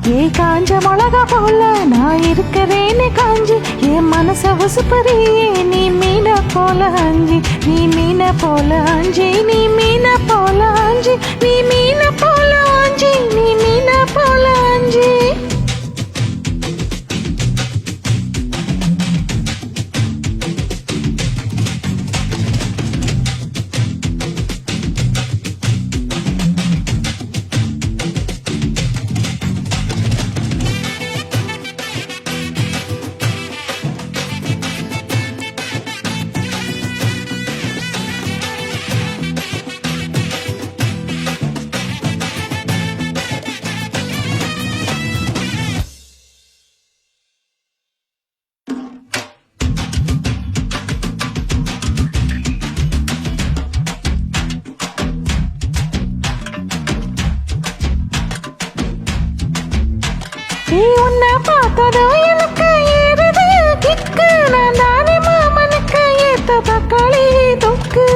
ஏ காஞ்ச மிளகா போல நான் இருக்கிறேன்னு காஞ்சி என் மனச உசுப்பறியே நீ மீன போல அஞ்சி நீ மீன போல அஞ்சி நீ மீன போல அஞ்சி நீ மீன போல அஞ்சி நீ மீன போல அஞ்சி நீ உன்னை பார்த்ததோ எனக்கு ஏறுது கிக்கு நான் தானே மாமனுக்கு ஏத்த தக்காளி தொக்கு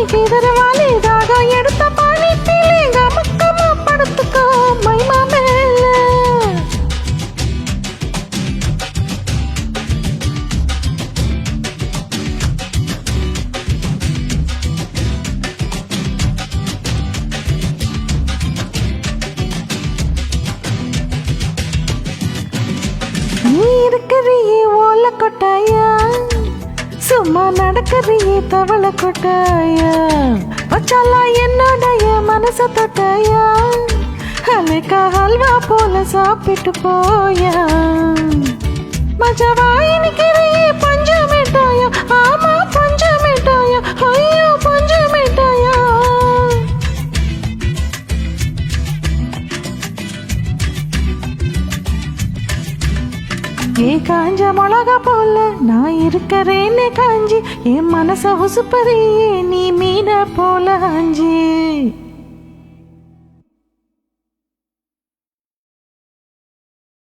किधर वाली दागा எடுத்த பானி பீலிங்க மக்கமா படுத்துக்கோ மைமா மேல நீ இருக்கிறியே ஓல கொட்டாயா சும்மா நடக்கறியே தவள கொட்டாயா வச்சாலா என்னோடைய மனச தொட்டாயா அலைக்கா ஹல்வா போல சாப்பிட்டு போயா மஜவா இனிக்கிறியே பஞ்சு மிட்டாயா ஆமா பஞ்சு மிட்டாயா ஐயோ பஞ்சு மிட்டாயா ஏ காஞ்ச மிளகா போல நான் இருக்கிறேன்னு காஞ்சி என் மனச உசுப்பறியே நீ மீன போல அஞ்சி